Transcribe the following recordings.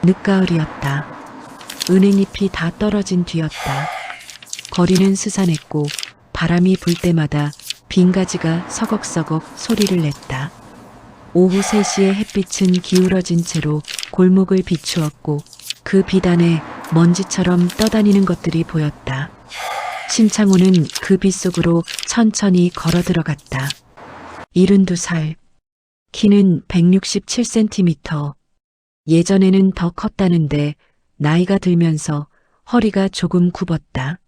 늦가을이었다. 은행잎이 다 떨어진 뒤였다. 거리는 스산했고 바람이 불 때마다 빈 가지가 서걱서걱 소리를 냈다. 오후 3시에 햇빛은 기울어진 채로 골목을 비추었고 그 빛 안에 먼지처럼 떠다니는 것들이 보였다. 신창호는 그 빛 속으로 천천히 걸어 들어갔다. 72살. 키는 167cm. 예전에는 더 컸다는데 나이가 들면서 허리가 조금 굽었다.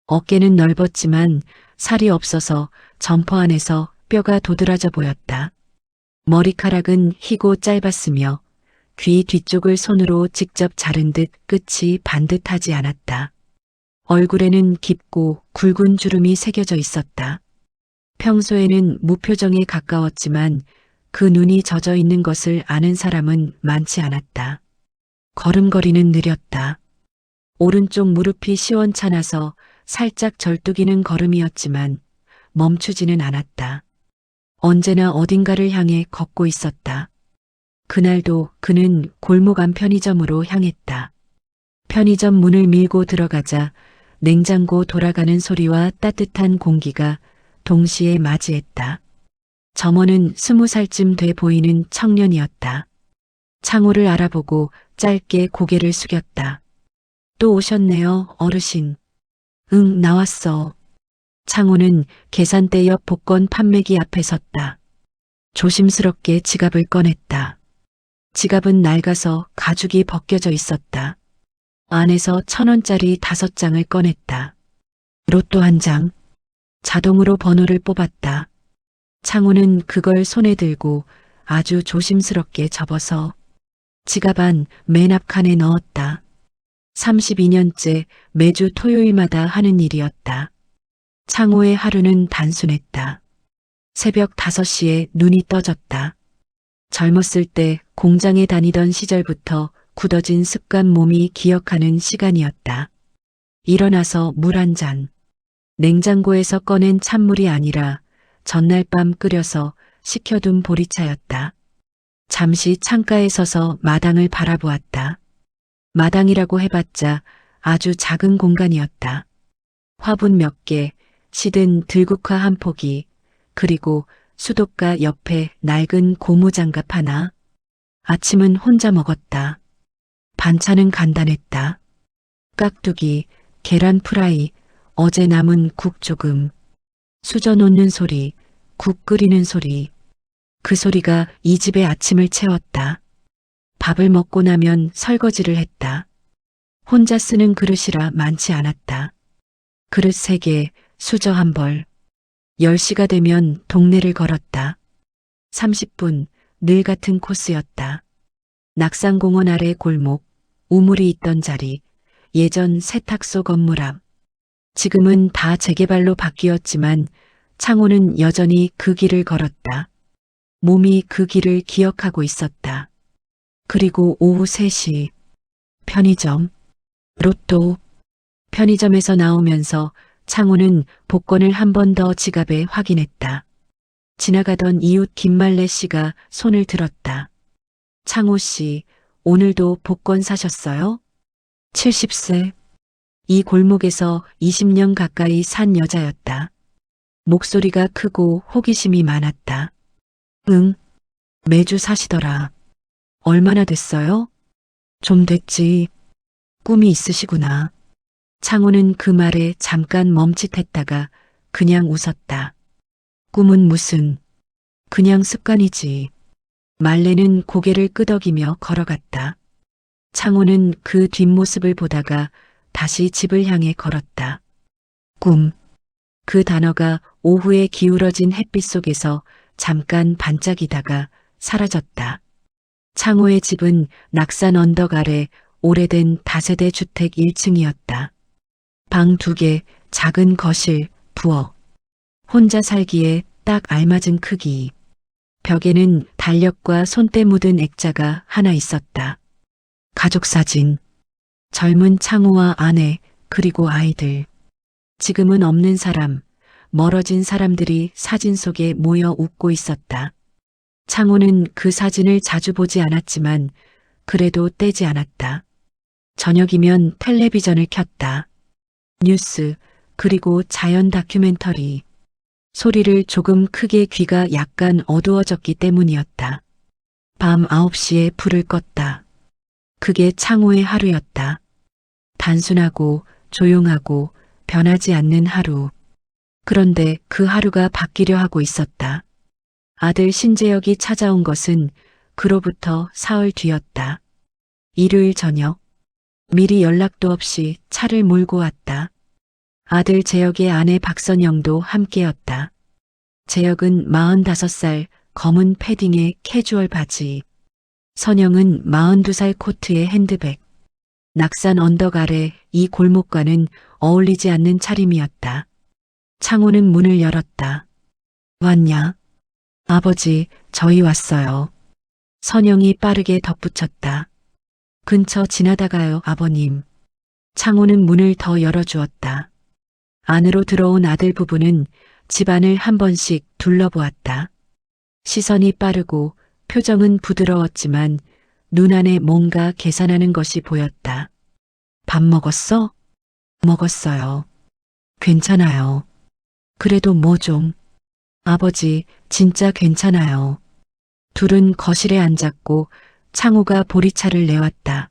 어깨는 넓었지만 살이 없어서 점퍼 안에서 뼈가 도드라져 보였다. 머리카락은 희고 짧았으며 귀 뒤쪽을 손으로 직접 자른 듯 끝이 반듯하지 않았다. 얼굴에는 깊고 굵은 주름이 새겨져 있었다. 평소에는 무표정에 가까웠지만 그 눈이 젖어 있는 것을 아는 사람은 많지 않았다. 걸음걸이는 느렸다. 오른쪽 무릎이 시원찮아서 살짝 절뚝이는 걸음이었지만 멈추지는 않았다. 언제나 어딘가를 향해 걷고 있었다. 그날도 그는 골목 안 편의점으로 향했다. 편의점 문을 밀고 들어가자 냉장고 돌아가는 소리와 따뜻한 공기가 동시에 맞이했다. 점원은 20살쯤 돼 보이는 청년이었다. 창호를 알아보고 짧게 고개를 숙였다. 또 오셨네요, 어르신. 응, 나왔어. 창호는 계산대 옆 복권 판매기 앞에 섰다. 조심스럽게 지갑을 꺼냈다. 지갑은 낡아서 가죽이 벗겨져 있었다. 안에서 1,000원짜리 5장을 꺼냈다. 로또 1장. 자동으로 번호를 뽑았다. 창호는 그걸 손에 들고 아주 조심스럽게 접어서 지갑 안 맨 앞 칸에 넣었다. 32년째 매주 토요일마다 하는 일이었다. 창호의 하루는 단순했다. 새벽 5시에 눈이 떠졌다. 젊었을 때 공장에 다니던 시절부터 굳어진 습관 몸이 기억하는 시간이었다. 일어나서 물 1잔. 냉장고에서 꺼낸 찬물이 아니라 전날 밤 끓여서 식혀둔 보리차였다. 잠시 창가에 서서 마당을 바라보았다. 마당이라고 해봤자 아주 작은 공간이었다. 화분 몇 개, 시든 들국화 한 포기, 그리고 수도가 옆에 낡은 고무장갑 하나. 아침은 혼자 먹었다. 반찬은 간단했다. 깍두기, 계란 프라이, 어제 남은 국 조금. 수저 놓는 소리, 국 끓이는 소리. 그 소리가 이 집의 아침을 채웠다. 밥을 먹고 나면 설거지를 했다. 혼자 쓰는 그릇이라 많지 않았다. 그릇 3개, 수저 1벌. 10시가 되면 동네를 걸었다. 30분, 늘 같은 코스였다. 낙산공원 아래 골목, 우물이 있던 자리, 예전 세탁소 건물 앞. 지금은 다 재개발로 바뀌었지만 창호는 여전히 그 길을 걸었다. 몸이 그 길을 기억하고 있었다. 그리고 오후 3시, 편의점, 로또. 편의점에서 나오면서 창호는 복권을 한 번 더 지갑에 확인했다. 지나가던 이웃 김말래 씨가 손을 들었다. 창호 씨, 오늘도 복권 사셨어요? 70세. 이 골목에서 20년 가까이 산 여자였다. 목소리가 크고 호기심이 많았다. 응, 매주 사시더라. 얼마나 됐어요? 좀 됐지. 꿈이 있으시구나. 창호는 그 말에 잠깐 멈칫했다가 그냥 웃었다. 꿈은 무슨, 그냥 습관이지. 말레는 고개를 끄덕이며 걸어갔다. 창호는 그 뒷모습을 보다가 다시 집을 향해 걸었다. 꿈. 그 단어가 오후에 기울어진 햇빛 속에서 잠깐 반짝이다가 사라졌다. 창호의 집은 낙산 언덕 아래 오래된 다세대 주택 1층이었다. 방 2개, 작은 거실, 부엌. 혼자 살기에 딱 알맞은 크기. 벽에는 달력과 손때 묻은 액자가 하나 있었다. 가족 사진. 젊은 창호와 아내, 그리고 아이들. 지금은 없는 사람, 멀어진 사람들이 사진 속에 모여 웃고 있었다. 창호는 그 사진을 자주 보지 않았지만 그래도 떼지 않았다. 저녁이면 텔레비전을 켰다. 뉴스, 그리고 자연 다큐멘터리. 소리를 조금 크게 귀가 약간 어두워졌기 때문이었다. 밤 9시에 불을 껐다. 그게 창호의 하루였다. 단순하고 조용하고 변하지 않는 하루. 그런데 그 하루가 바뀌려 하고 있었다. 아들 신재혁이 찾아온 것은 그로부터 사흘 뒤였다. 일요일 저녁, 미리 연락도 없이 차를 몰고 왔다. 아들 재혁의 아내 박선영도 함께였다. 재혁은 45살, 검은 패딩에 캐주얼 바지. 선영은 42살 코트에 핸드백. 낙산 언덕 아래 이 골목과는 어울리지 않는 차림이었다. 창호는 문을 열었다. 왔냐? 아버지, 저희 왔어요. 선영이 빠르게 덧붙였다. 근처 지나다가요, 아버님. 창호는 문을 더 열어주었다. 안으로 들어온 아들 부부는 집안을 한 번씩 둘러보았다. 시선이 빠르고 표정은 부드러웠지만 눈 안에 뭔가 계산하는 것이 보였다. 밥 먹었어? 먹었어요. 괜찮아요. 그래도 뭐 좀. 아버지, 진짜 괜찮아요. 둘은 거실에 앉았고 창호가 보리차를 내왔다.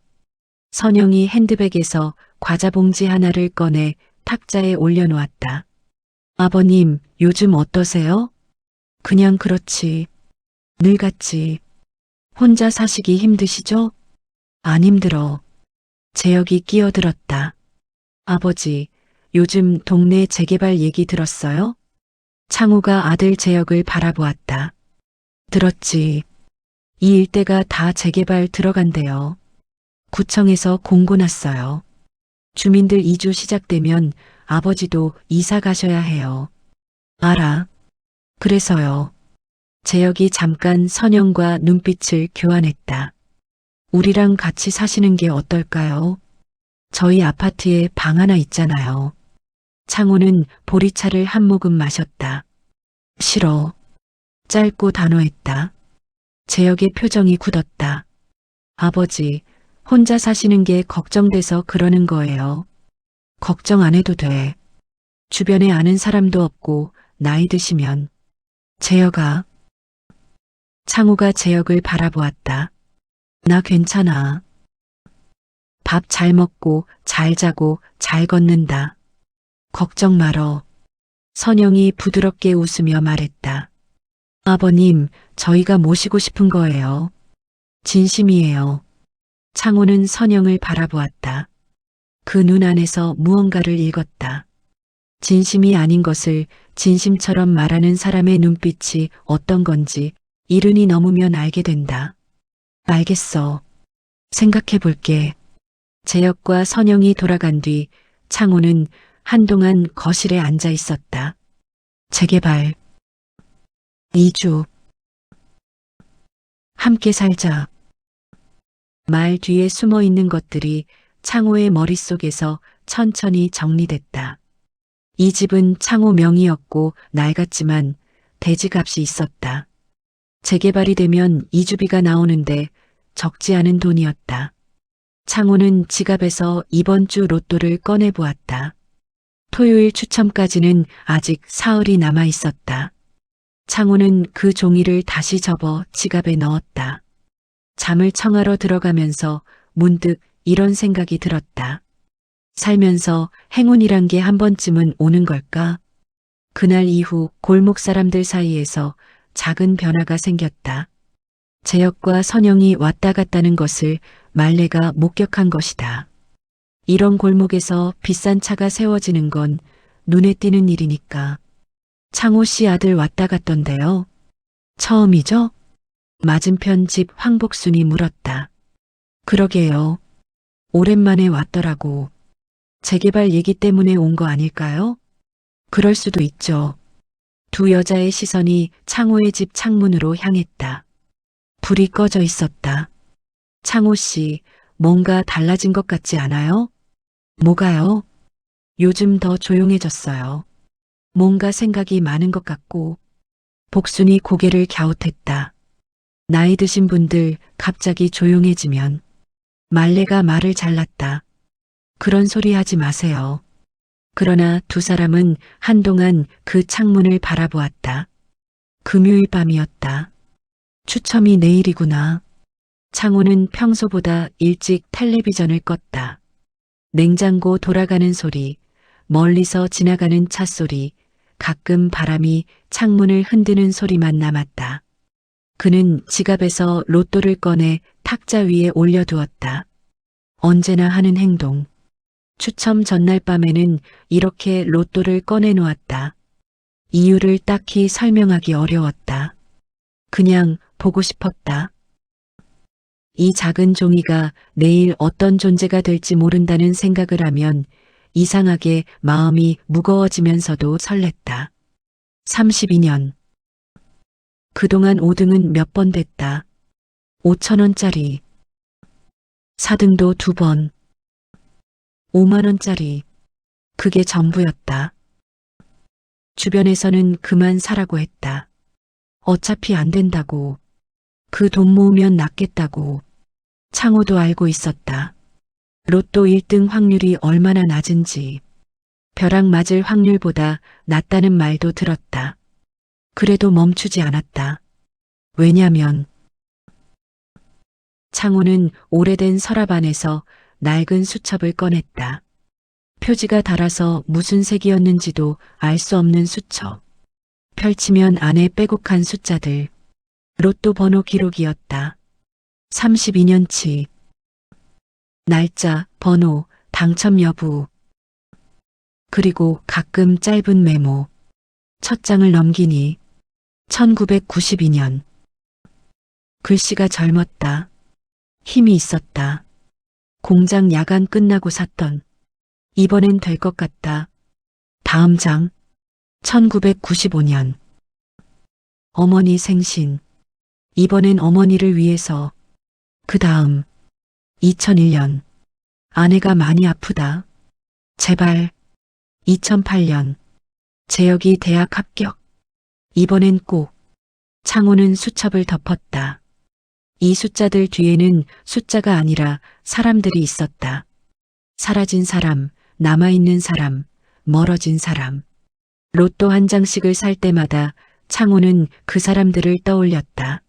선영이 핸드백에서 과자 봉지 하나를 꺼내 탁자에 올려놓았다. 아버님, 요즘 어떠세요? 그냥 그렇지. 늙었지. 혼자 사시기 힘드시죠? 안 힘들어. 재혁이 끼어들었다. 아버지, 요즘 동네 재개발 얘기 들었어요? 창호가 아들 재혁을 바라보았다. 들었지. 이 일대가 다 재개발 들어간대요. 구청에서 공고 났어요. 주민들 이주 시작되면 아버지도 이사 가셔야 해요. 알아. 그래서요. 재혁이 잠깐 선영과 눈빛을 교환했다. 우리랑 같이 사시는 게 어떨까요? 저희 아파트에 방 하나 있잖아요. 창호는 보리차를 한 모금 마셨다. 싫어. 짧고 단호했다. 재혁의 표정이 굳었다. 아버지, 혼자 사시는 게 걱정돼서 그러는 거예요. 걱정 안 해도 돼. 주변에 아는 사람도 없고 나이 드시면. 재혁아. 창호가 재혁을 바라보았다. 나 괜찮아. 밥 잘 먹고 잘 자고 잘 걷는다. 걱정 말어. 선영이 부드럽게 웃으며 말했다. 아버님, 저희가 모시고 싶은 거예요. 진심이에요. 창호는 선영을 바라보았다. 그 눈 안에서 무언가를 읽었다. 진심이 아닌 것을 진심처럼 말하는 사람의 눈빛이 어떤 건지 이른이 넘으면 알게 된다. 알겠어. 생각해 볼게. 재혁과 선영이 돌아간 뒤 창호는 한동안 거실에 앉아 있었다. 재개발. 이주. 함께 살자. 말 뒤에 숨어 있는 것들이 창호의 머릿속에서 천천히 정리됐다. 이 집은 창호 명의였고 낡았지만 대지값이 있었다. 재개발이 되면 이주비가 나오는데 적지 않은 돈이었다. 창호는 지갑에서 이번 주 로또를 꺼내보았다. 토요일 추첨까지는 아직 사흘이 남아 있었다. 창호는 그 종이를 다시 접어 지갑에 넣었다. 잠을 청하러 들어가면서 문득 이런 생각이 들었다. 살면서 행운이란 게 한 번쯤은 오는 걸까? 그날 이후 골목 사람들 사이에서 작은 변화가 생겼다. 재혁과 선영이 왔다 갔다는 것을 말레가 목격한 것이다. 이런 골목에서 비싼 차가 세워지는 건 눈에 띄는 일이니까. 창호 씨 아들 왔다 갔던데요. 처음이죠? 맞은편 집 황복순이 물었다. 그러게요. 오랜만에 왔더라고. 재개발 얘기 때문에 온 거 아닐까요? 그럴 수도 있죠. 두 여자의 시선이 창호의 집 창문으로 향했다. 불이 꺼져 있었다. 창호 씨, 뭔가 달라진 것 같지 않아요? 뭐가요? 요즘 더 조용해졌어요. 뭔가 생각이 많은 것 같고. 복순이 고개를 갸웃했다. 나이 드신 분들 갑자기 조용해지면 말레가 말을 잘랐다. 그런 소리 하지 마세요. 그러나 두 사람은 한동안 그 창문을 바라보았다. 금요일 밤이었다. 추첨이 내일이구나. 창호는 평소보다 일찍 텔레비전을 껐다. 냉장고 돌아가는 소리, 멀리서 지나가는 차 소리, 가끔 바람이 창문을 흔드는 소리만 남았다. 그는 지갑에서 로또를 꺼내 탁자 위에 올려두었다. 언제나 하는 행동. 추첨 전날 밤에는 이렇게 로또를 꺼내 놓았다. 이유를 딱히 설명하기 어려웠다. 그냥 보고 싶었다. 이 작은 종이가 내일 어떤 존재가 될지 모른다는 생각을 하면 이상하게 마음이 무거워지면서도 설렜다. 32년. 그동안 5등은 몇 번 됐다. 5,000원짜리. 4등도 2번. 5만원짜리. 그게 전부였다. 주변에서는 그만 사라고 했다. 어차피 안 된다고. 그 돈 모으면 낫겠다고. 창호도 알고 있었다. 로또 1등 확률이 얼마나 낮은지. 벼락 맞을 확률보다 낮다는 말도 들었다. 그래도 멈추지 않았다. 왜냐면 창호는 오래된 서랍 안에서 낡은 수첩을 꺼냈다. 표지가 달아서 무슨 색이었는지도 알 수 없는 수첩. 펼치면 안에 빼곡한 숫자들. 로또 번호 기록이었다. 32년치. 날짜, 번호, 당첨 여부. 그리고 가끔 짧은 메모. 첫 장을 넘기니 1992년. 글씨가 젊었다. 힘이 있었다. 공장 야간 끝나고 샀던. 이번엔 될 것 같다. 다음 장. 1995년. 어머니 생신. 이번엔 어머니를 위해서. 그 다음. 2001년. 아내가 많이 아프다. 제발. 2008년. 재혁이 대학 합격. 이번엔 꼭. 창호는 수첩을 덮었다. 이 숫자들 뒤에는 숫자가 아니라 사람들이 있었다. 사라진 사람, 남아있는 사람, 멀어진 사람. 로또 한 장씩을 살 때마다 창호는 그 사람들을 떠올렸다.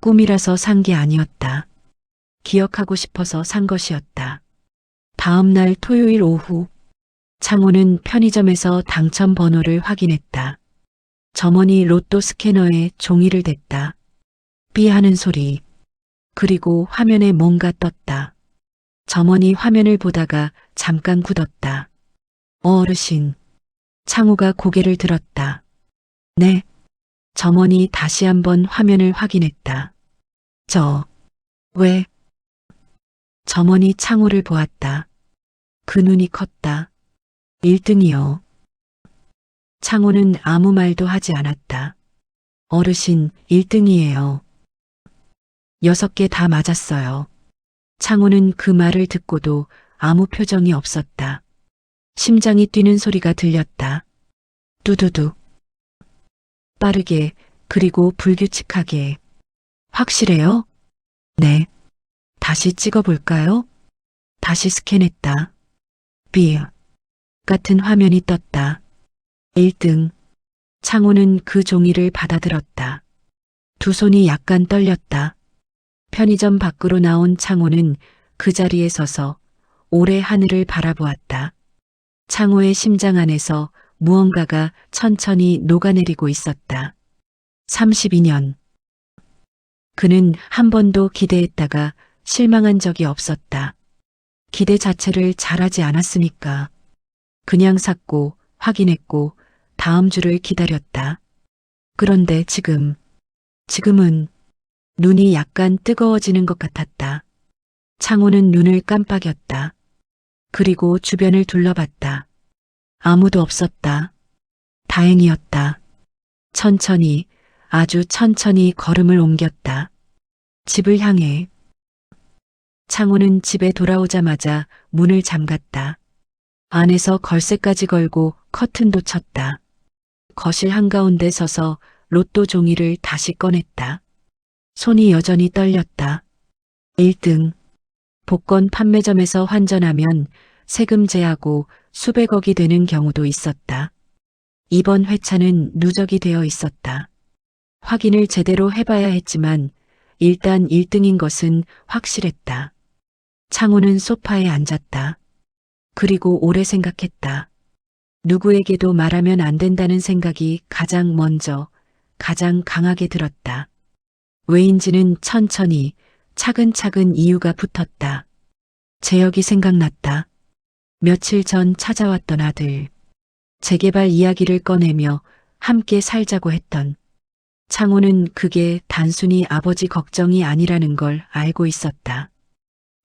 꿈이라서 산 게 아니었다. 기억하고 싶어서 산 것이었다. 다음 날 토요일 오후, 창호는 편의점에서 당첨 번호를 확인했다. 점원이 로또 스캐너에 종이를 댔다. 삐 하는 소리. 그리고 화면에 뭔가 떴다. 점원이 화면을 보다가 잠깐 굳었다. 어르신. 창호가 고개를 들었다. 네. 점원이 다시 한번 화면을 확인했다. 왜? 점원이 창호를 보았다. 그 눈이 컸다. 1등이요. 창호는 아무 말도 하지 않았다. 어르신, 1등이에요. 6개 다 맞았어요. 창호는 그 말을 듣고도 아무 표정이 없었다. 심장이 뛰는 소리가 들렸다. 뚜두두. 빠르게, 그리고 불규칙하게. 확실해요? 네. 다시 찍어볼까요? 다시 스캔했다. 삐. 같은 화면이 떴다. 1등. 창호는 그 종이를 받아들었다. 두 손이 약간 떨렸다. 편의점 밖으로 나온 창호는 그 자리에 서서 올해 하늘을 바라보았다. 창호의 심장 안에서 무언가가 천천히 녹아내리고 있었다. 32년. 그는 한 번도 기대했다가 실망한 적이 없었다. 기대 자체를 잘하지 않았으니까. 그냥 샀고 확인했고 다음 주를 기다렸다. 그런데 지금은 눈이 약간 뜨거워지는 것 같았다. 창호는 눈을 깜빡였다. 그리고 주변을 둘러봤다. 아무도 없었다. 다행이었다. 천천히, 아주 천천히 걸음을 옮겼다. 집을 향해. 창호는 집에 돌아오자마자 문을 잠갔다. 안에서 걸쇠까지 걸고 커튼도 쳤다. 거실 한가운데 서서 로또 종이를 다시 꺼냈다. 손이 여전히 떨렸다. 1등. 복권 판매점에서 환전하면 세금 제하고 수백억이 되는 경우도 있었다. 이번 회차는 누적이 되어 있었다. 확인을 제대로 해봐야 했지만 일단 1등인 것은 확실했다. 창호는 소파에 앉았다. 그리고 오래 생각했다. 누구에게도 말하면 안 된다는 생각이 가장 먼저, 가장 강하게 들었다. 왜인지는 천천히, 차근차근 이유가 붙었다. 재혁이 생각났다. 며칠 전 찾아왔던 아들. 재개발 이야기를 꺼내며 함께 살자고 했던. 창호는 그게 단순히 아버지 걱정이 아니라는 걸 알고 있었다.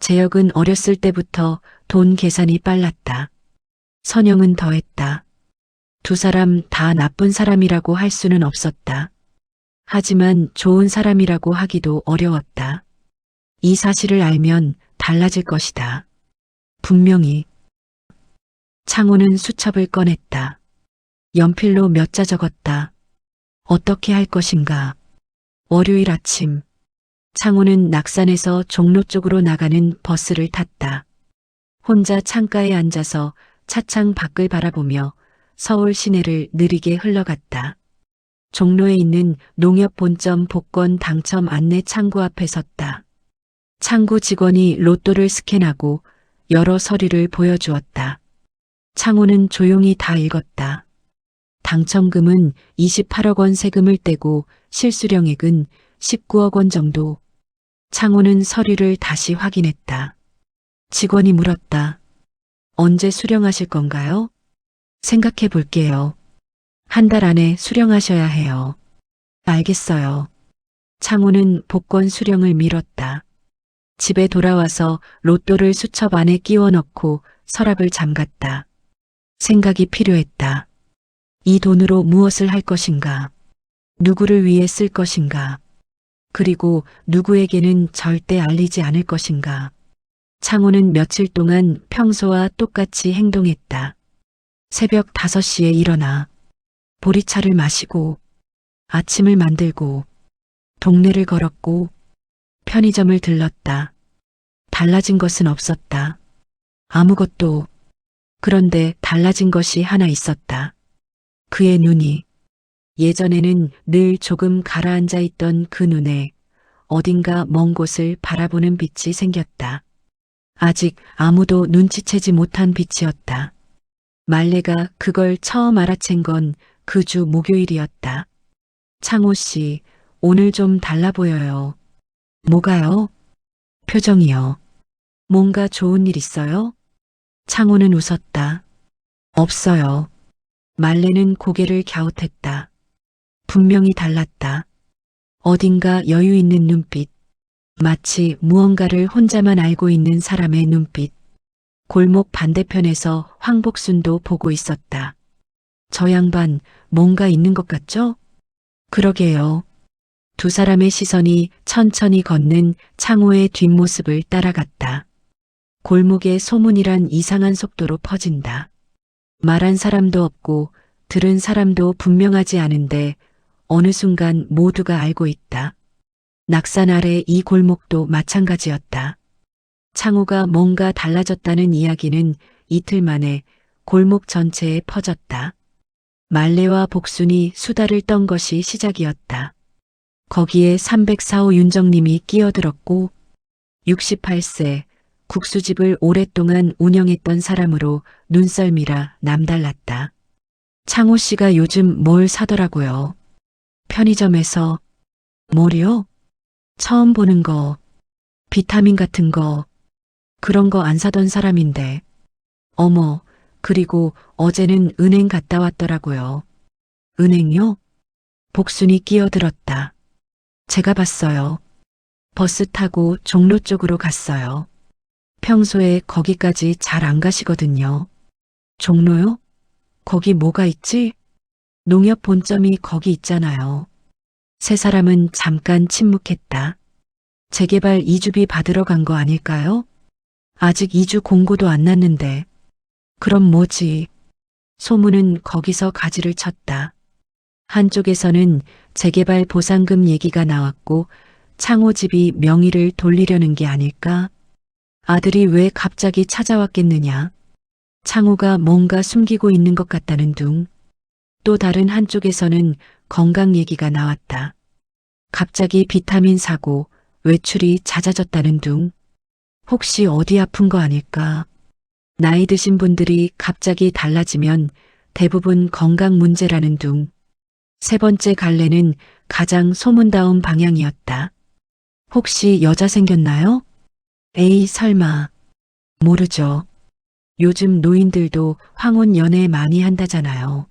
재혁은 어렸을 때부터 돈 계산이 빨랐다. 선영은 더했다. 두 사람 다 나쁜 사람이라고 할 수는 없었다. 하지만 좋은 사람이라고 하기도 어려웠다. 이 사실을 알면 달라질 것이다. 분명히. 창호는 수첩을 꺼냈다. 연필로 몇 자 적었다. 어떻게 할 것인가. 월요일 아침. 창호는 낙산에서 종로 쪽으로 나가는 버스를 탔다. 혼자 창가에 앉아서 차창 밖을 바라보며 서울 시내를 느리게 흘러갔다. 종로에 있는 농협 본점 복권 당첨 안내 창구 앞에 섰다. 창구 직원이 로또를 스캔하고 여러 서류를 보여주었다. 창호는 조용히 다 읽었다. 당첨금은 28억 원 세금을 떼고 실수령액은 19억 원 정도. 창호는 서류를 다시 확인했다. 직원이 물었다. 언제 수령하실 건가요? 생각해 볼게요. 한 달 안에 수령하셔야 해요. 알겠어요. 창호는 복권 수령을 미뤘다. 집에 돌아와서 로또를 수첩 안에 끼워 넣고 서랍을 잠갔다. 생각이 필요했다. 이 돈으로 무엇을 할 것인가? 누구를 위해 쓸 것인가? 그리고 누구에게는 절대 알리지 않을 것인가? 창호는 며칠 동안 평소와 똑같이 행동했다. 새벽 5시에 일어나 보리차를 마시고 아침을 만들고 동네를 걸었고 편의점을 들렀다. 달라진 것은 없었다. 아무것도. 그런데 달라진 것이 하나 있었다. 그의 눈이. 예전에는 늘 조금 가라앉아 있던 그 눈에 어딘가 먼 곳을 바라보는 빛이 생겼다. 아직 아무도 눈치채지 못한 빛이었다. 말레가 그걸 처음 알아챈 건 그 주 목요일이었다. 창호 씨, 오늘 좀 달라 보여요. 뭐가요? 표정이요. 뭔가 좋은 일 있어요? 창호는 웃었다. 없어요. 말레는 고개를 갸웃했다. 분명히 달랐다. 어딘가 여유 있는 눈빛. 마치 무언가를 혼자만 알고 있는 사람의 눈빛. 골목 반대편에서 황복순도 보고 있었다. 저 양반 뭔가 있는 것 같죠? 그러게요. 두 사람의 시선이 천천히 걷는 창호의 뒷모습을 따라갔다. 골목에 소문이란 이상한 속도로 퍼진다. 말한 사람도 없고 들은 사람도 분명하지 않은데 어느 순간 모두가 알고 있다. 낙산 아래 이 골목도 마찬가지였다. 창호가 뭔가 달라졌다는 이야기는 이틀 만에 골목 전체에 퍼졌다. 말레와 복순이 수다를 떤 것이 시작이었다. 거기에 304호 윤정님이 끼어들었고 68세 국수집을 오랫동안 운영했던 사람으로 눈썰미라 남달랐다. 창호 씨가 요즘 뭘 사더라고요. 편의점에서. 뭐요? 처음 보는 거. 비타민 같은 거. 그런 거 안 사던 사람인데. 어머, 그리고 어제는 은행 갔다 왔더라고요. 은행요? 복순이 끼어들었다. 제가 봤어요. 버스 타고 종로 쪽으로 갔어요. 평소에 거기까지 잘 안 가시거든요. 종로요? 거기 뭐가 있지? 농협 본점이 거기 있잖아요. 세 사람은 잠깐 침묵했다. 재개발 이주비 받으러 간 거 아닐까요? 아직 이주 공고도 안 났는데. 그럼 뭐지? 소문은 거기서 가지를 쳤다. 한쪽에서는 재개발 보상금 얘기가 나왔고 창호 집이 명의를 돌리려는 게 아닐까? 아들이 왜 갑자기 찾아왔겠느냐? 창호가 뭔가 숨기고 있는 것 같다는 둥. 또 다른 한쪽에서는 건강 얘기가 나왔다. 갑자기 비타민 사고, 외출이 잦아졌다는 둥. 혹시 어디 아픈 거 아닐까? 나이 드신 분들이 갑자기 달라지면 대부분 건강 문제라는 둥. 세 번째 갈래는 가장 소문다운 방향이었다. 혹시 여자 생겼나요? 에이, 설마. 모르죠. 요즘 노인들도 황혼 연애 많이 한다잖아요.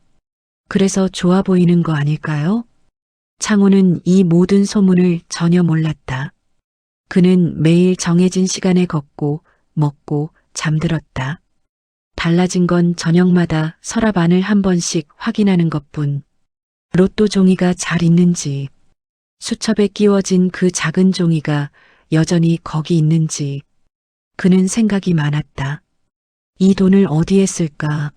그래서 좋아 보이는 거 아닐까요? 창호는 이 모든 소문을 전혀 몰랐다. 그는 매일 정해진 시간에 걷고, 먹고, 잠들었다. 달라진 건 저녁마다 서랍 안을 한 번씩 확인하는 것뿐. 로또 종이가 잘 있는지, 수첩에 끼워진 그 작은 종이가 여전히 거기 있는지, 그는 생각이 많았다. 이 돈을 어디에 쓸까?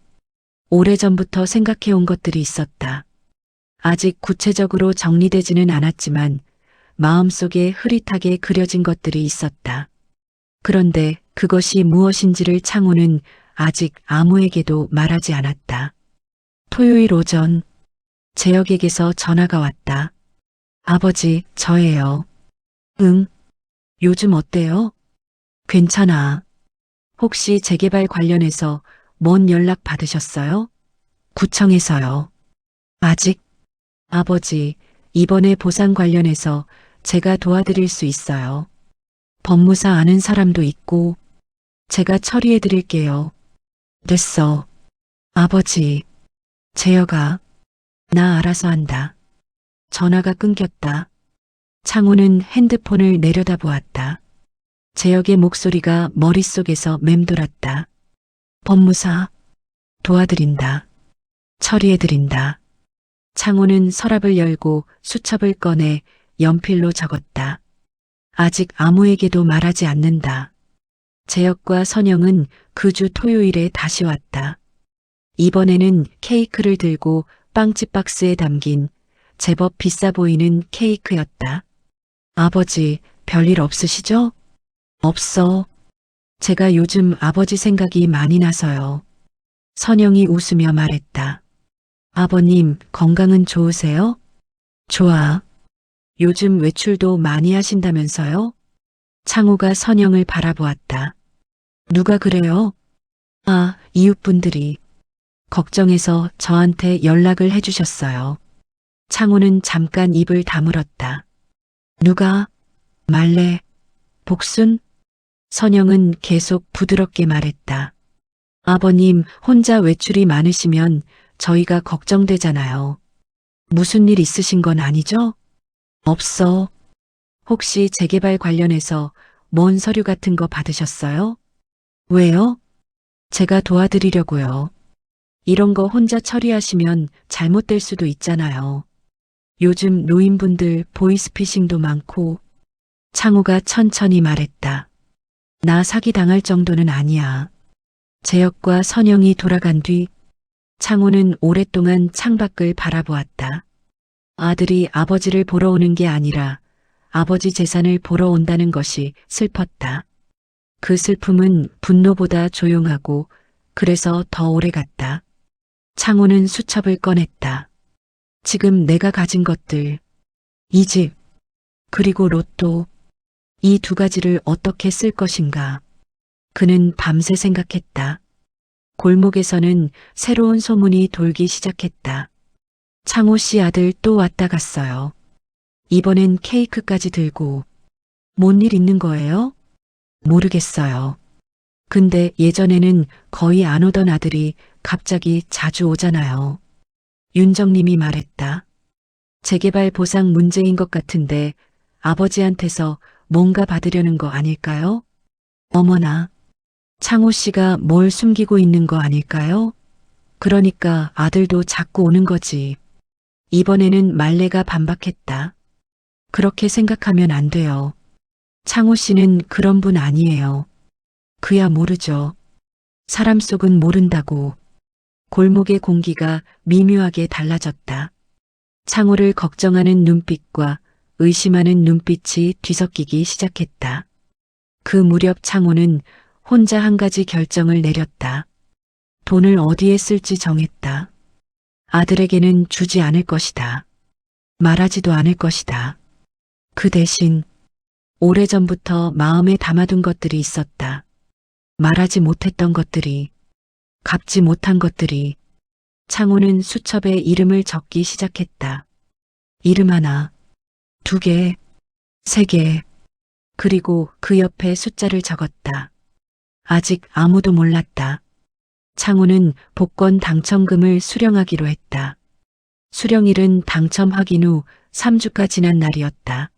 오래전부터 생각해온 것들이 있었다. 아직 구체적으로 정리되지는 않았지만 마음속에 흐릿하게 그려진 것들이 있었다. 그런데 그것이 무엇인지를 창호는 아직 아무에게도 말하지 않았다. 토요일 오전, 재혁에게서 전화가 왔다. 아버지, 저예요. 응, 요즘 어때요? 괜찮아. 혹시 재개발 관련해서 뭔 연락 받으셨어요? 구청에서요. 아직? 아버지, 이번에 보상 관련해서 제가 도와드릴 수 있어요. 법무사 아는 사람도 있고, 제가 처리해 드릴게요. 됐어. 아버지, 재혁아, 나 알아서 한다. 전화가 끊겼다. 창호는 핸드폰을 내려다보았다. 재혁의 목소리가 머릿속에서 맴돌았다. 법무사, 도와드린다. 처리해드린다. 창호는 서랍을 열고 수첩을 꺼내 연필로 적었다. 아직 아무에게도 말하지 않는다. 재혁과 선영은 그 주 토요일에 다시 왔다. 이번에는 케이크를 들고 빵집 박스에 담긴 제법 비싸 보이는 케이크였다. 아버지, 별일 없으시죠? 없어. 제가 요즘 아버지 생각이 많이 나서요. 선영이 웃으며 말했다. 아버님, 건강은 좋으세요? 좋아. 요즘 외출도 많이 하신다면서요? 창호가 선영을 바라보았다. 누가 그래요? 아, 이웃분들이. 걱정해서 저한테 연락을 해주셨어요. 창호는 잠깐 입을 다물었다. 누가? 말래? 복순? 선영은 계속 부드럽게 말했다. 아버님 혼자 외출이 많으시면 저희가 걱정되잖아요. 무슨 일 있으신 건 아니죠? 없어. 혹시 재개발 관련해서 뭔 서류 같은 거 받으셨어요? 왜요? 제가 도와드리려고요. 이런 거 혼자 처리하시면 잘못될 수도 있잖아요. 요즘 노인분들 보이스피싱도 많고. 창호가 천천히 말했다. 나 사기당할 정도는 아니야. 재혁과 선영이 돌아간 뒤 창호는 오랫동안 창밖을 바라보았다. 아들이 아버지를 보러 오는 게 아니라 아버지 재산을 보러 온다는 것이 슬펐다. 그 슬픔은 분노보다 조용하고 그래서 더 오래 갔다. 창호는 수첩을 꺼냈다. 지금 내가 가진 것들, 이 집, 그리고 로또, 이 두 가지를 어떻게 쓸 것인가. 그는 밤새 생각했다. 골목에서는 새로운 소문이 돌기 시작했다. 창호 씨 아들 또 왔다 갔어요. 이번엔 케이크까지 들고. 뭔 일 있는 거예요? 모르겠어요. 근데 예전에는 거의 안 오던 아들이 갑자기 자주 오잖아요. 윤정님이 말했다. 재개발 보상 문제인 것 같은데 아버지한테서 뭔가 받으려는 거 아닐까요? 어머나, 창호 씨가 뭘 숨기고 있는 거 아닐까요? 그러니까 아들도 자꾸 오는 거지. 이번에는 말레가 반박했다. 그렇게 생각하면 안 돼요. 창호 씨는 그런 분 아니에요. 그야 모르죠. 사람 속은 모른다고. 골목의 공기가 미묘하게 달라졌다. 창호를 걱정하는 눈빛과 의심하는 눈빛이 뒤섞이기 시작했다. 그 무렵 창호는 혼자 한 가지 결정을 내렸다. 돈을 어디에 쓸지 정했다. 아들에게는 주지 않을 것이다. 말하지도 않을 것이다. 그 대신 오래전부터 마음에 담아둔 것들이 있었다. 말하지 못했던 것들이, 갚지 못한 것들이. 창호는 수첩에 이름을 적기 시작했다. 이름 하나, 2개, 3개, 그리고 그 옆에 숫자를 적었다. 아직 아무도 몰랐다. 창호는 복권 당첨금을 수령하기로 했다. 수령일은 당첨 확인 후 3주가 지난 날이었다.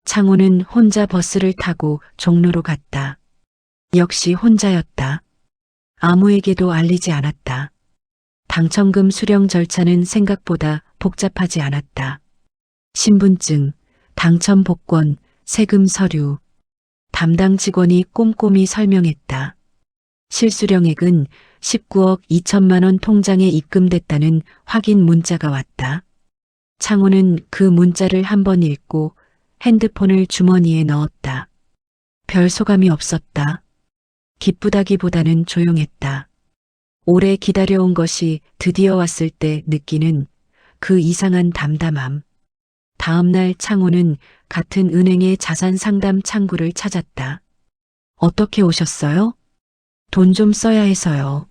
창호는 혼자 버스를 타고 종로로 갔다. 역시 혼자였다. 아무에게도 알리지 않았다. 당첨금 수령 절차는 생각보다 복잡하지 않았다. 신분증, 당첨 복권, 세금 서류. 담당 직원이 꼼꼼히 설명했다. 실수령액은 19억 2천만 원 통장에 입금됐다는 확인 문자가 왔다. 창호는 그 문자를 한번 읽고 핸드폰을 주머니에 넣었다. 별 소감이 없었다. 기쁘다기보다는 조용했다. 오래 기다려온 것이 드디어 왔을 때 느끼는 그 이상한 담담함. 다음 날 창호는 같은 은행의 자산 상담 창구를 찾았다. 어떻게 오셨어요? 돈 좀 써야 해서요.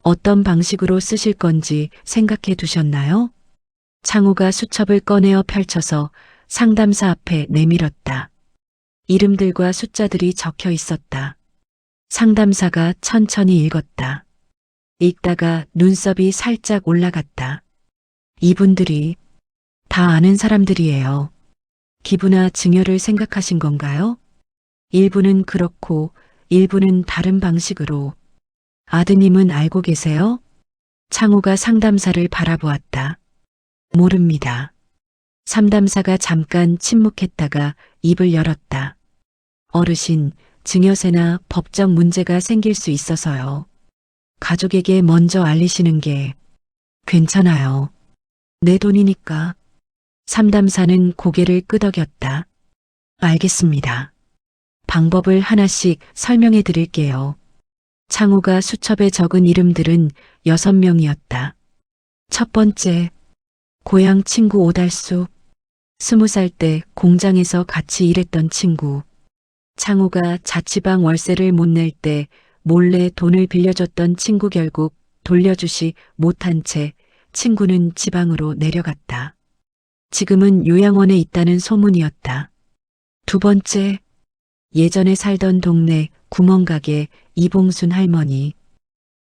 어떤 방식으로 쓰실 건지 생각해 두셨나요? 창호가 수첩을 꺼내어 펼쳐서 상담사 앞에 내밀었다. 이름들과 숫자들이 적혀 있었다. 상담사가 천천히 읽었다. 읽다가 눈썹이 살짝 올라갔다. 이분들이 다 아는 사람들이에요. 기부나 증여를 생각하신 건가요? 일부는 그렇고 일부는 다른 방식으로. 아드님은 알고 계세요? 창호가 상담사를 바라보았다. 모릅니다. 상담사가 잠깐 침묵했다가 입을 열었다. 어르신, 증여세나 법적 문제가 생길 수 있어서요. 가족에게 먼저 알리시는 게 괜찮아요. 내 돈이니까. 상담사는 고개를 끄덕였다. 알겠습니다. 방법을 하나씩 설명해 드릴게요. 창호가 수첩에 적은 이름들은 6명이었다. 첫 번째, 고향 친구 오달수. 20살 때 공장에서 같이 일했던 친구. 창호가 자취방 월세를 못 낼 때 몰래 돈을 빌려줬던 친구 결국 돌려주지 못한 채 친구는 지방으로 내려갔다. 지금은 요양원에 있다는 소문이었다. 두 번째, 예전에 살던 동네 구멍가게 이봉순 할머니.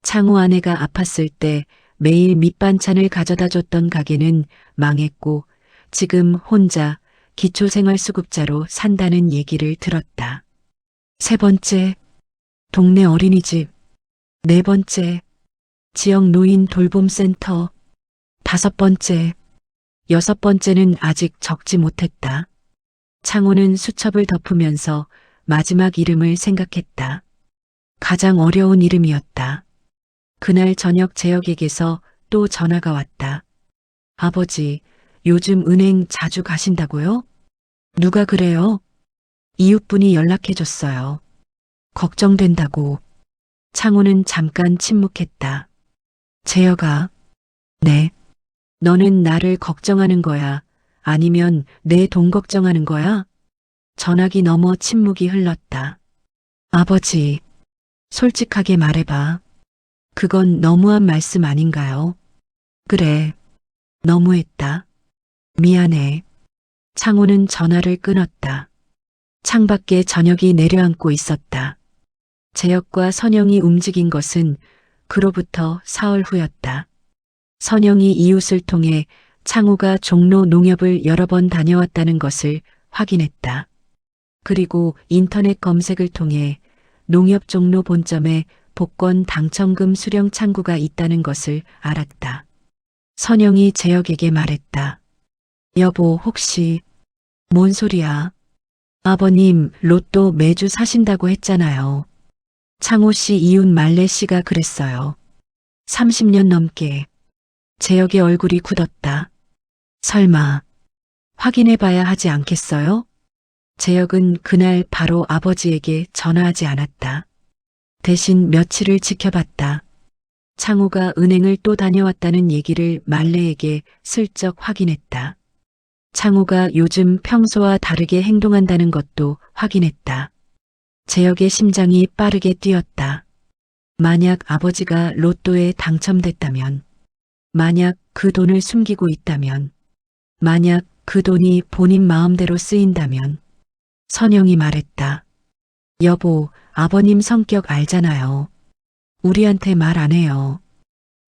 창호 아내가 아팠을 때 매일 밑반찬을 가져다 줬던 가게는 망했고 지금 혼자 기초생활수급자로 산다는 얘기를 들었다. 세 번째, 동네 어린이집. 네 번째, 지역 노인 돌봄센터. 다섯 번째, 여섯 번째는 아직 적지 못했다. 창호는 수첩을 덮으면서 마지막 이름을 생각했다. 가장 어려운 이름이었다. 그날 저녁 재혁에게서 또 전화가 왔다. 아버지, 요즘 은행 자주 가신다고요? 누가 그래요? 이웃분이 연락해줬어요. 걱정된다고. 창호는 잠깐 침묵했다. 재혁아, 네. 너는 나를 걱정하는 거야? 아니면 내 돈 걱정하는 거야? 전화기 너머 침묵이 흘렀다. 아버지, 솔직하게 말해봐. 그건 너무한 말씀 아닌가요? 그래, 너무했다. 미안해. 창호는 전화를 끊었다. 창밖에 저녁이 내려앉고 있었다. 재혁과 선영이 움직인 것은 그로부터 사흘 후였다. 선영이 이웃을 통해 창호가 종로 농협을 여러 번 다녀왔다는 것을 확인했다. 그리고 인터넷 검색을 통해 농협 종로 본점에 복권 당첨금 수령 창구가 있다는 것을 알았다. 선영이 재혁에게 말했다. 여보, 혹시 뭔 소리야? 아버님 로또 매주 사신다고 했잖아요. 창호 씨 이웃 말래 씨가 그랬어요. 30년 넘게. 재혁의 얼굴이 굳었다. 설마 확인해 봐야 하지 않겠어요? 재혁은 그날 바로 아버지에게 전화하지 않았다. 대신 며칠을 지켜봤다. 창호가 은행을 또 다녀왔다는 얘기를 말레에게 슬쩍 확인했다. 창호가 요즘 평소와 다르게 행동한다는 것도 확인했다. 재혁의 심장이 빠르게 뛰었다. 만약 아버지가 로또에 당첨됐다면, 만약 그 돈을 숨기고 있다면, 만약 그 돈이 본인 마음대로 쓰인다면, 선영이 말했다. 여보, 아버님 성격 알잖아요. 우리한테 말 안 해요.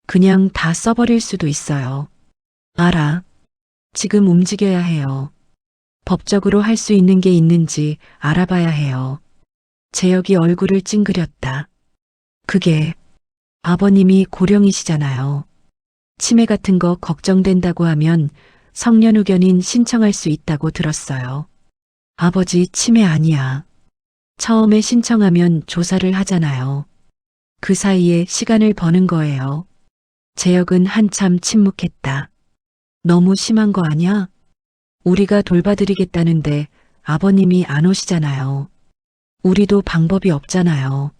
그냥 다 써버릴 수도 있어요. 알아. 지금 움직여야 해요. 법적으로 할 수 있는 게 있는지 알아봐야 해요. 재혁이 얼굴을 찡그렸다. 그게 아버님이 고령이시잖아요. 치매 같은 거 걱정된다고 하면 성년후견인 신청할 수 있다고 들었어요. 아버지 치매 아니야. 처음에 신청하면 조사를 하잖아요. 그 사이에 시간을 버는 거예요. 재혁은 한참 침묵했다. 너무 심한 거 아니야? 우리가 돌봐드리겠다는데 아버님이 안 오시잖아요. 우리도 방법이 없잖아요.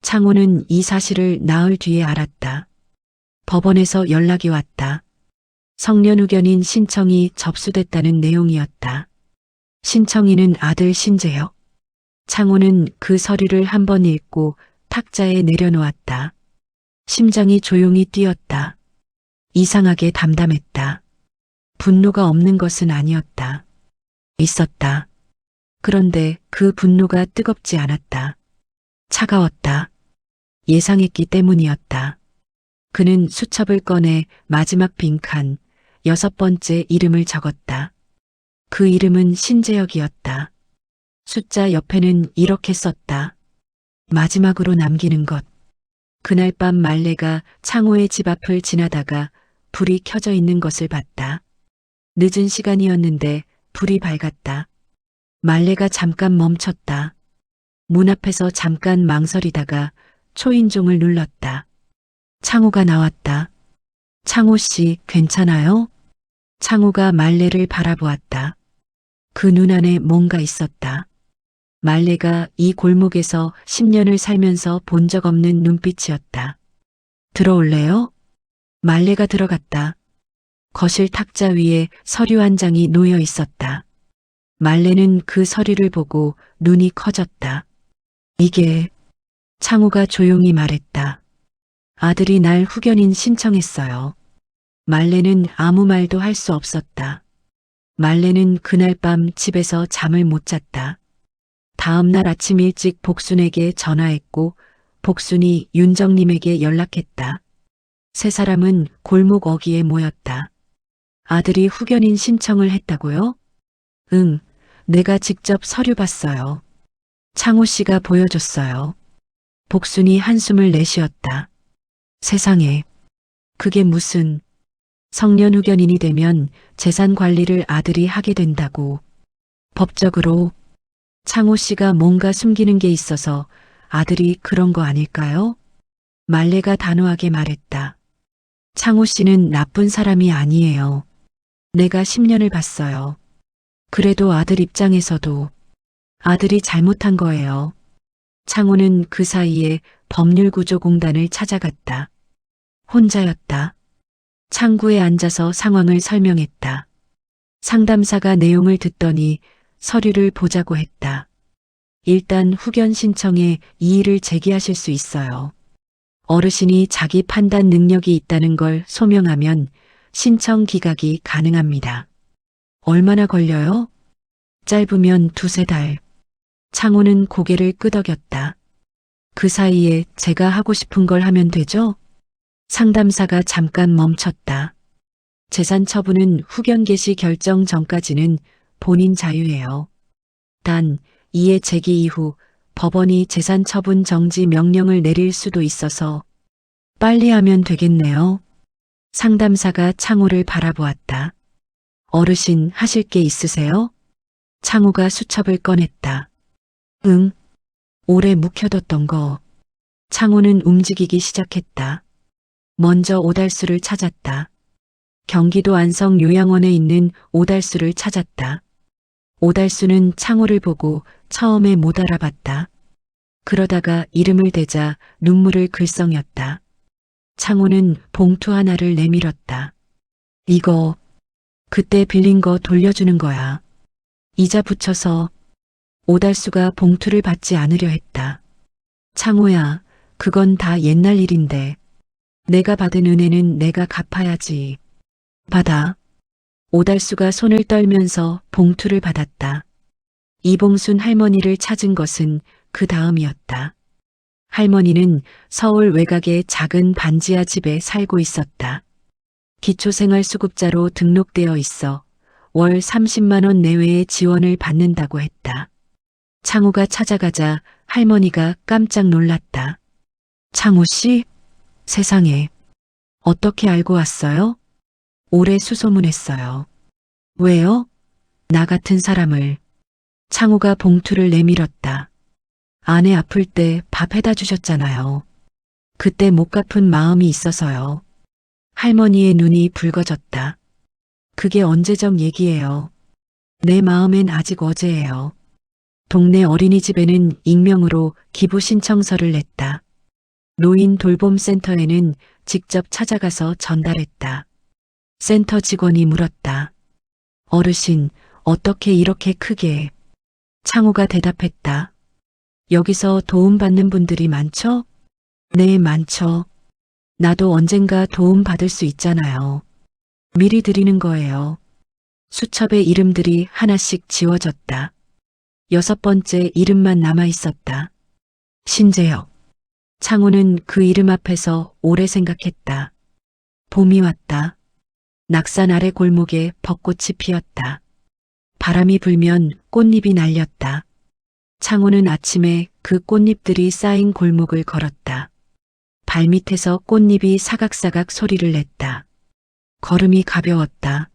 창호는 이 사실을 나흘 뒤에 알았다. 법원에서 연락이 왔다. 성년후견인 신청이 접수됐다는 내용이었다. 신청인은 아들 신재혁. 창호는 그 서류를 한번 읽고 탁자에 내려놓았다. 심장이 조용히 뛰었다. 이상하게 담담했다. 분노가 없는 것은 아니었다. 있었다. 그런데 그 분노가 뜨겁지 않았다. 차가웠다. 예상했기 때문이었다. 그는 수첩을 꺼내 마지막 빈칸 6번째 이름을 적었다. 그 이름은 신재혁이었다. 숫자 옆에는 이렇게 썼다. 마지막으로 남기는 것. 그날 밤 말레가 창호의 집 앞을 지나다가 불이 켜져 있는 것을 봤다. 늦은 시간이었는데 불이 밝았다. 말레가 잠깐 멈췄다. 문 앞에서 잠깐 망설이다가 초인종을 눌렀다. 창호가 나왔다. 창호 씨, 괜찮아요? 창호가 말레를 바라보았다. 그 눈 안에 뭔가 있었다. 말레가 이 골목에서 10년을 살면서 본 적 없는 눈빛이었다. 들어올래요? 말레가 들어갔다. 거실 탁자 위에 서류 한 장이 놓여 있었다. 말레는 그 서류를 보고 눈이 커졌다. 이게 창호가 조용히 말했다. 아들이 날 후견인 신청했어요. 말레는 아무 말도 할 수 없었다. 말레는 그날 밤 집에서 잠을 못 잤다. 다음 날 아침 일찍 복순에게 전화했고 복순이 윤정님에게 연락했다. 세 사람은 골목 어귀에 모였다. 아들이 후견인 신청을 했다고요? 응, 내가 직접 서류 봤어요. 창호 씨가 보여줬어요. 복순이 한숨을 내쉬었다. 세상에, 그게 무슨 성년후견인이 되면 재산 관리를 아들이 하게 된다고. 법적으로 창호 씨가 뭔가 숨기는 게 있어서 아들이 그런 거 아닐까요? 말레가 단호하게 말했다. 창호 씨는 나쁜 사람이 아니에요. 내가 10년을 봤어요. 그래도 아들 입장에서도 아들이 잘못한 거예요. 창호는 그 사이에 법률구조공단을 찾아갔다. 혼자였다. 창구에 앉아서 상황을 설명했다. 상담사가 내용을 듣더니 서류를 보자고 했다. 일단 후견 신청에 이의를 제기하실 수 있어요. 어르신이 자기 판단 능력이 있다는 걸 소명하면 신청 기각이 가능합니다. 얼마나 걸려요? 짧으면 2~3달. 창호는 고개를 끄덕였다. 그 사이에 제가 하고 싶은 걸 하면 되죠? 상담사가 잠깐 멈췄다. 재산 처분은 후견 개시 결정 전까지는 본인 자유예요. 단, 이해 제기 이후 법원이 재산 처분 정지 명령을 내릴 수도 있어서 빨리 하면 되겠네요. 상담사가 창호를 바라보았다. 어르신 하실 게 있으세요? 창호가 수첩을 꺼냈다. 응, 오래 묵혀뒀던 거. 창호는 움직이기 시작했다. 먼저 오달수를 찾았다. 경기도 안성 요양원에 있는 오달수를 찾았다. 오달수는 창호를 보고 처음에 못 알아봤다. 그러다가 이름을 대자 눈물을 글썽였다. 창호는 봉투 하나를 내밀었다. 이거 그때 빌린 거 돌려주는 거야. 이자 붙여서. 오달수가 봉투를 받지 않으려 했다. 창호야, 그건 다 옛날 일인데. 내가 받은 은혜는 내가 갚아야지. 받아. 오달수가 손을 떨면서 봉투를 받았다. 이봉순 할머니를 찾은 것은 그 다음이었다. 할머니는 서울 외곽의 작은 반지하 집에 살고 있었다. 기초생활수급자로 등록되어 있어 월 30만 원 내외의 지원을 받는다고 했다. 창호가 찾아가자 할머니가 깜짝 놀랐다. 창호 씨? 세상에. 어떻게 알고 왔어요? 오래 수소문했어요. 왜요? 나 같은 사람을. 창호가 봉투를 내밀었다. 아내 아플 때 밥 해다 주셨잖아요. 그때 못 갚은 마음이 있어서요. 할머니의 눈이 붉어졌다. 그게 언제적 얘기예요. 내 마음엔 아직 어제예요. 동네 어린이집에는 익명으로 기부 신청서를 냈다. 노인 돌봄센터에는 직접 찾아가서 전달했다. 센터 직원이 물었다. 어르신, 어떻게 이렇게 크게? 창호가 대답했다. 여기서 도움받는 분들이 많죠? 네, 많죠. 나도 언젠가 도움받을 수 있잖아요. 미리 드리는 거예요. 수첩의 이름들이 하나씩 지워졌다. 6번째 이름만 남아 있었다. 신재혁. 창호는 그 이름 앞에서 오래 생각했다. 봄이 왔다. 낙산 아래 골목에 벚꽃이 피었다. 바람이 불면 꽃잎이 날렸다. 창호는 아침에 그 꽃잎들이 쌓인 골목을 걸었다. 발밑에서 꽃잎이 사각사각 소리를 냈다. 걸음이 가벼웠다.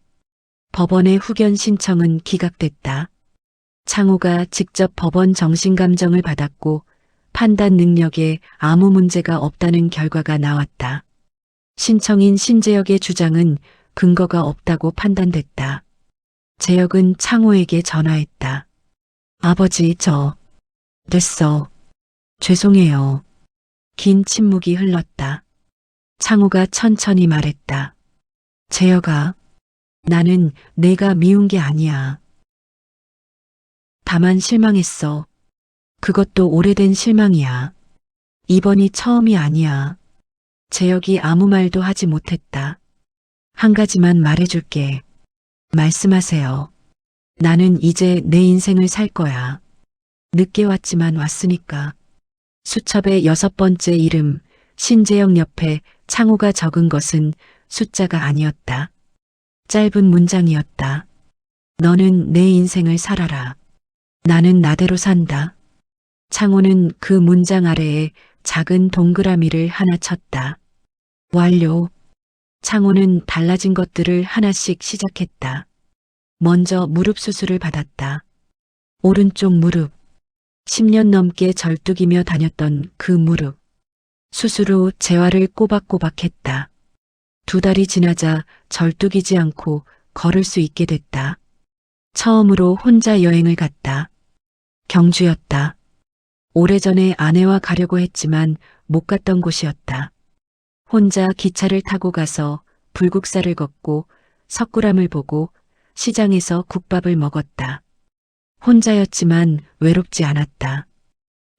법원의 후견 신청은 기각됐다. 창호가 직접 법원 정신감정을 받았고 판단 능력에 아무 문제가 없다는 결과가 나왔다. 신청인 신재혁의 주장은 근거가 없다고 판단됐다. 재혁은 창호에게 전화했다. 아버지, 됐어. 죄송해요. 긴 침묵이 흘렀다. 창호가 천천히 말했다. 재혁아, 나는 내가 미운 게 아니야. 다만 실망했어. 그것도 오래된 실망이야. 이번이 처음이 아니야. 재혁이 아무 말도 하지 못했다. 한 가지만 말해줄게. 말씀하세요. 나는 이제 내 인생을 살 거야. 늦게 왔지만 왔으니까. 수첩의 6번째 이름, 신재혁 옆에 창호가 적은 것은 숫자가 아니었다. 짧은 문장이었다. 너는 내 인생을 살아라. 나는 나대로 산다. 창호는 그 문장 아래에 작은 동그라미를 하나 쳤다. 완료. 창호는 달라진 것들을 하나씩 시작했다. 먼저 무릎 수술을 받았다. 오른쪽 무릎. 10년 넘게 절뚝이며 다녔던 그 무릎. 수술 후 재활을 꼬박꼬박 했다. 2달이 지나자 절뚝이지 않고 걸을 수 있게 됐다. 처음으로 혼자 여행을 갔다. 경주였다. 오래전에 아내와 가려고 했지만 못 갔던 곳이었다. 혼자 기차를 타고 가서 불국사를 걷고 석굴암을 보고 시장에서 국밥을 먹었다. 혼자였지만 외롭지 않았다.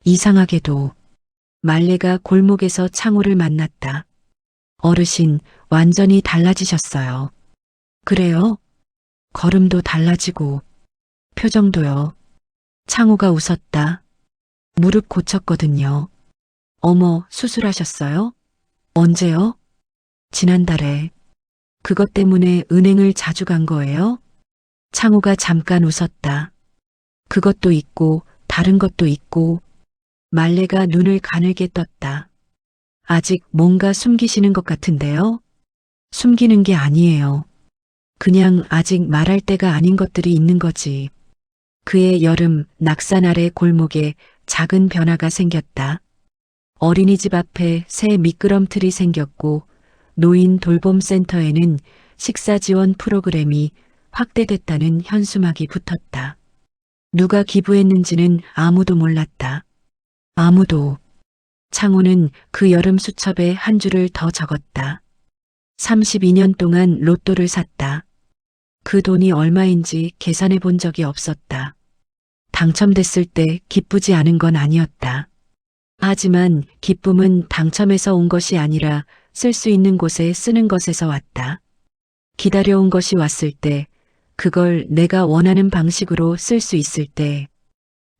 이상하게도 말레가 골목에서 창호를 만났다. 어르신, 완전히 달라지셨어요. 그래요? 걸음도 달라지고 표정도요. 창호가 웃었다. 무릎 고쳤거든요. 어머, 수술하셨어요? 언제요? 지난달에. 그것 때문에 은행을 자주 간 거예요? 창호가 잠깐 웃었다. 그것도 있고 다른 것도 있고. 말레가 눈을 가늘게 떴다. 아직 뭔가 숨기시는 것 같은데요? 숨기는 게 아니에요. 그냥 아직 말할 때가 아닌 것들이 있는 거지. 그의 여름 낙산 아래 골목에 작은 변화가 생겼다. 어린이집 앞에 새 미끄럼틀이 생겼고 노인 돌봄센터에는 식사 지원 프로그램이 확대됐다는 현수막이 붙었다. 누가 기부했는지는 아무도 몰랐다. 아무도. 창호는 그 여름 수첩에 한 줄을 더 적었다. 32년 동안 로또를 샀다. 그 돈이 얼마인지 계산해 본 적이 없었다. 당첨됐을 때 기쁘지 않은 건 아니었다. 하지만 기쁨은 당첨에서 온 것이 아니라 쓸 수 있는 곳에 쓰는 것에서 왔다. 기다려온 것이 왔을 때, 그걸 내가 원하는 방식으로 쓸 수 있을 때,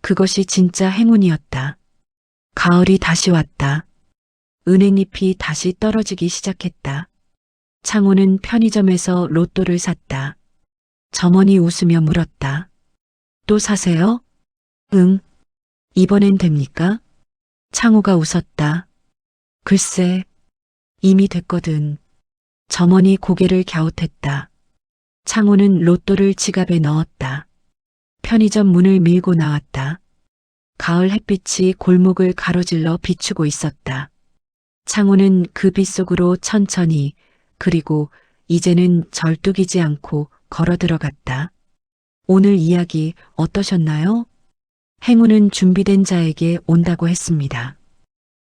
그것이 진짜 행운이었다. 가을이 다시 왔다. 은행잎이 다시 떨어지기 시작했다. 창호는 편의점에서 로또를 샀다. 점원이 웃으며 물었다. 또 사세요? 응. 이번엔 됩니까? 창호가 웃었다. 글쎄, 이미 됐거든. 점원이 고개를 갸웃했다. 창호는 로또를 지갑에 넣었다. 편의점 문을 밀고 나왔다. 가을 햇빛이 골목을 가로질러 비추고 있었다. 창호는 그 빛 속으로 천천히, 그리고 이제는 절뚝이지 않고 걸어 들어갔다. 오늘 이야기 어떠셨나요? 행운은 준비된 자에게 온다고 했습니다.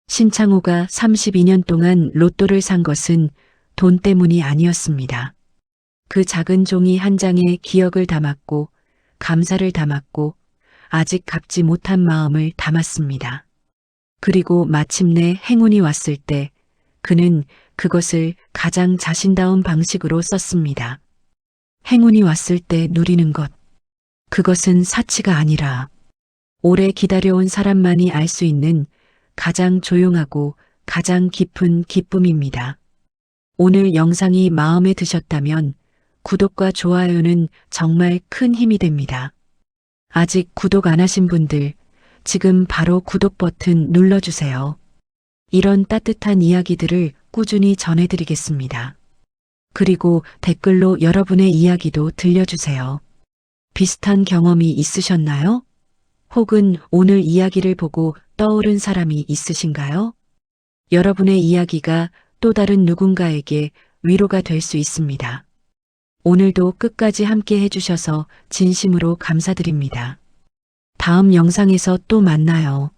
신창호가 32년 동안 로또를 산 것은 돈 때문이 아니었습니다. 그 작은 종이 한 장에 기억을 담았고, 감사를 담았고, 아직 갚지 못한 마음을 담았습니다. 그리고 마침내 행운이 왔을 때 그는 그것을 가장 자신다운 방식으로 썼습니다. 행운이 왔을 때 누리는 것. 그것은 사치가 아니라 오래 기다려온 사람만이 알 수 있는 가장 조용하고 가장 깊은 기쁨입니다. 오늘 영상이 마음에 드셨다면 구독과 좋아요는 정말 큰 힘이 됩니다. 아직 구독 안 하신 분들, 지금 바로 구독 버튼 눌러주세요. 이런 따뜻한 이야기들을 꾸준히 전해드리겠습니다. 그리고 댓글로 여러분의 이야기도 들려주세요. 비슷한 경험이 있으셨나요? 혹은 오늘 이야기를 보고 떠오른 사람이 있으신가요? 여러분의 이야기가 또 다른 누군가에게 위로가 될 수 있습니다. 오늘도 끝까지 함께 해주셔서 진심으로 감사드립니다. 다음 영상에서 또 만나요.